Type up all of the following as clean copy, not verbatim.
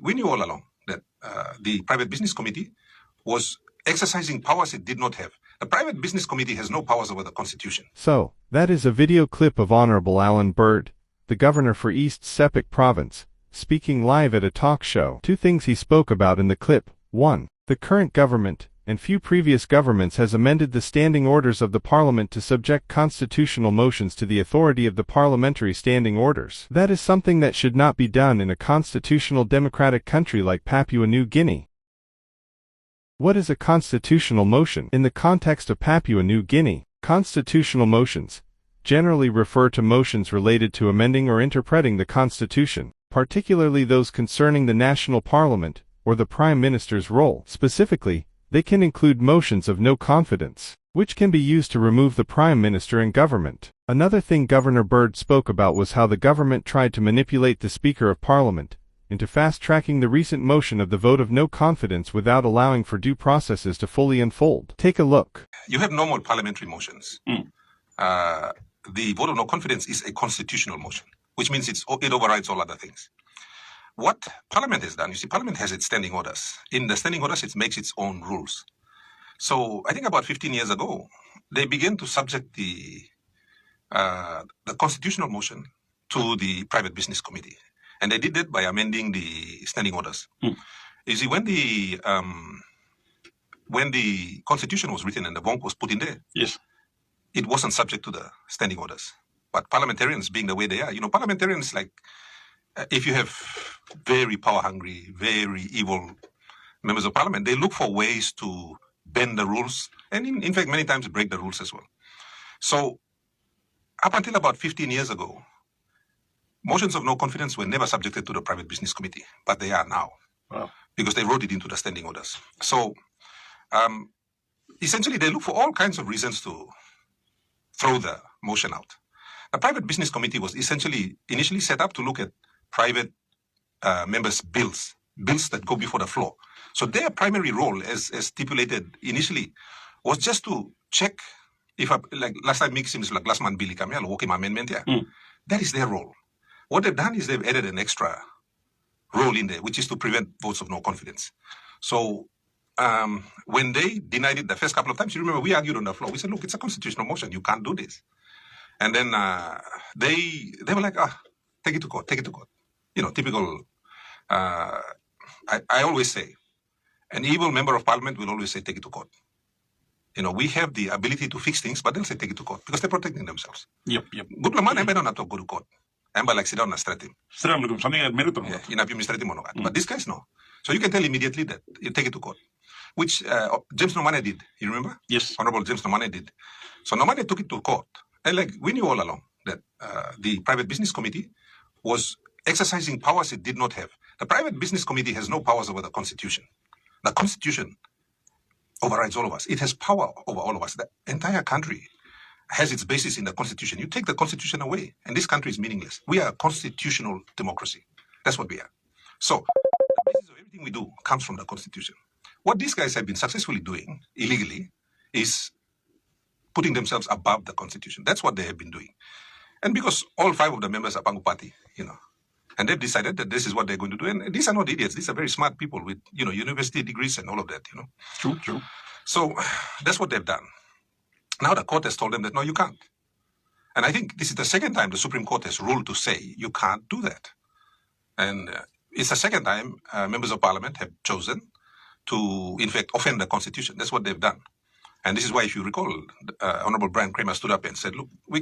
We knew all along that the Private Business Committee was exercising powers it did not have. The Private Business Committee has no powers over the Constitution. So, that is a video clip of Honorable Allan Bird, the governor for East Sepik Province, speaking live at a talk show. Two things he spoke about in the clip. 1. The current government, and few previous governments, has amended the standing orders of the Parliament to subject constitutional motions to the authority of the Parliamentary standing orders. That is something that should not be done in a constitutional democratic country like Papua New Guinea. What is a constitutional motion? In the context of Papua New Guinea, constitutional motions generally refer to motions related to amending or interpreting the Constitution, particularly those concerning the national parliament or the Prime Minister's role. Specifically, they can include motions of no confidence, which can be used to remove the Prime Minister and government. Another thing Governor Bird spoke about was how the government tried to manipulate the Speaker of Parliament into fast-tracking the recent motion of the vote of no confidence without allowing for due processes to fully unfold. Take a look. You have normal parliamentary motions. The vote of no confidence is a constitutional motion, which means it overrides all other things. What Parliament has done, you see, Parliament has its standing orders. In the standing orders, it makes its own rules. So I think about 15 years ago, they began to subject the constitutional motion to the Private Business Committee. And they did that by amending the standing orders. You see, when the Constitution was written and the bonk was put in there, yes, it wasn't subject to the standing orders. But parliamentarians, being the way they are, parliamentarians, like, if you have very power-hungry, very evil members of parliament, they look for ways to bend the rules and, in fact, many times break the rules as well. So up until about 15 years ago, motions of no confidence were never subjected to the Private Business Committee, but they are now. Wow. Because they wrote it into the standing orders. So essentially, they look for all kinds of reasons to throw the motion out. The Private Business Committee was initially set up to look at private members' bills that go before the floor. So their primary role, as stipulated initially, was just to check if, like last time, seems like last month, Billy Kamel, walking amendment, that is their role. What they've done is they've added an extra role in there, which is to prevent votes of no confidence. So when they denied it the first couple of times, you remember we argued on the floor. We said, look, it's a constitutional motion. You can't do this. And then they were like, take it to court, take it to court. Typical. I always say, an evil member of parliament will always say, take it to court. We have the ability to fix things, but they'll say, take it to court because they're protecting themselves. Yep. Good man, I don't have to go to court. I'm like, sit down and straighten. Something I admit to. But these guys know. So you can tell immediately that you take it to court, which James Nomane did. You remember? Yes. Honorable James Nomane did. So Nomane took it to court. And we knew all along that the Private Business Committee was exercising powers it did not have. The Private Business Committee has no powers over the Constitution. The Constitution overrides all of us. It has power over all of us. The entire country has its basis in the Constitution. You take the Constitution away, and this country is meaningless. We are a constitutional democracy. That's what we are. So the basis of everything we do comes from the Constitution. What these guys have been successfully doing illegally is putting themselves above the Constitution. That's what they have been doing. And because all 5 of the members are Pangupati, and they've decided that this is what they're going to do. And these are not idiots. These are very smart people with, university degrees and all of that, True. So that's what they've done. Now the court has told them that, no, you can't. And I think this is the second time the Supreme Court has ruled to say you can't do that. And it's the second time members of parliament have chosen to, in fact, offend the Constitution. That's what they've done. And this is why, if you recall, Honorable Brian Kramer stood up and said, look, we're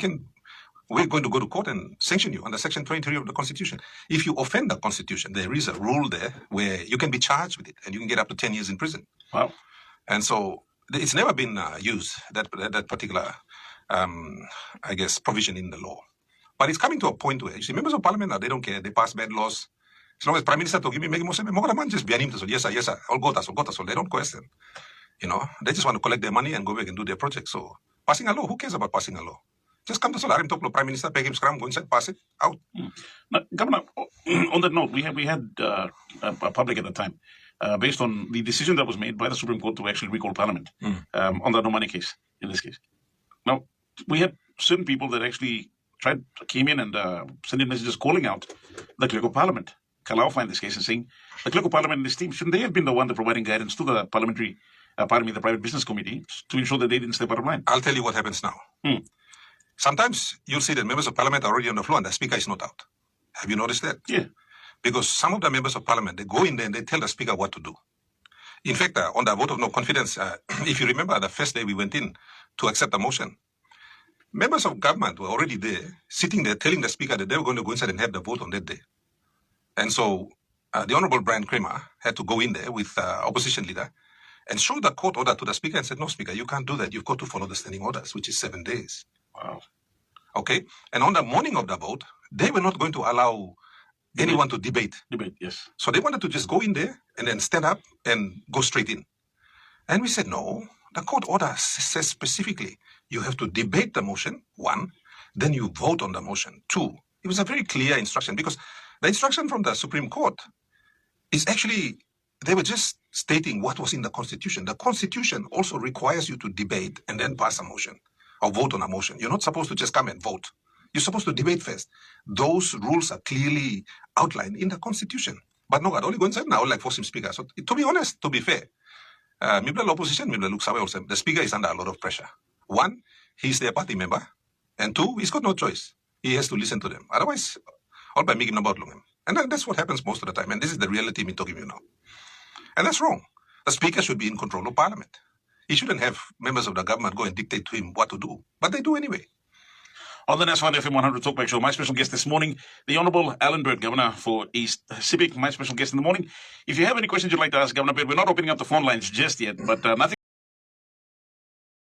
going to go to court and sanction you under Section 23 of the Constitution. If you offend the Constitution, there is a rule there where you can be charged with it and you can get up to 10 years in prison. Wow. And so it's never been used, that particular, provision in the law. But it's coming to a point where, you see, members of parliament now, they don't care. They pass bad laws. As long as Prime Minister to give me, just be an yes, sir, all got us. They don't question. They just want to collect their money and go back and do their project. So passing a law, who cares about passing a law? Just come to Solarim, talk to Prime Minister, pay him scrum, go inside, pass it, out. Now, Governor, on that note, we had a public at the time, based on the decision that was made by the Supreme Court to actually recall Parliament on the Nomane case, in this case. Now, we had certain people that actually came in and sent in messages calling out the clerk of Parliament, Kalaufa in this case and saying the Clerk of Parliament and his team, shouldn't they have been the one that providing guidance to the Parliamentary, the Private Business Committee, to ensure that they didn't step out of line? I'll tell you what happens now. Sometimes you'll see that members of Parliament are already on the floor and the Speaker is not out. Have you noticed that? Yeah. Because some of the members of Parliament, they go in there and they tell the Speaker what to do. In fact, on the vote of no confidence, if you remember the first day we went in to accept the motion, members of government were already there, sitting there telling the Speaker that they were going to go inside and have the vote on that day. And so the Honorable Brian Kramer had to go in there with opposition leader and show the court order to the Speaker and said, no, Speaker, you can't do that. You've got to follow the standing orders, which is 7 days. Wow. Okay? And on the morning of the vote, they were not going to allow anyone to debate. Debate, yes. So they wanted to just go in there and then stand up and go straight in. And we said, no, the court order says specifically you have to debate the motion, 1, then you vote on the motion, 2. It was a very clear instruction because the instruction from the Supreme Court is actually, they were just stating what was in the Constitution. The Constitution also requires you to debate and then pass a motion or vote on a motion. You're not supposed to just come and vote. You're supposed to debate first. Those rules are clearly outlined in the Constitution. But no, God only go inside now like force him Speaker. So to be honest, to be fair, Mibla opposition, Mibla looks away also. The Speaker is under a lot of pressure. 1, he's their party member. And 2, he's got no choice. He has to listen to them. Otherwise, all by making about him. And that's what happens most of the time. And this is the reality me talking to you now. And that's wrong. The Speaker should be in control of Parliament. He shouldn't have members of the government go and dictate to him what to do. But they do anyway. On the National FM 100 Talkback Show, my special guest this morning, the Honorable Allan Bird, Governor for East Sepik, my special guest in the morning. If you have any questions you'd like to ask Governor Bird, we're not opening up the phone lines just yet, but nothing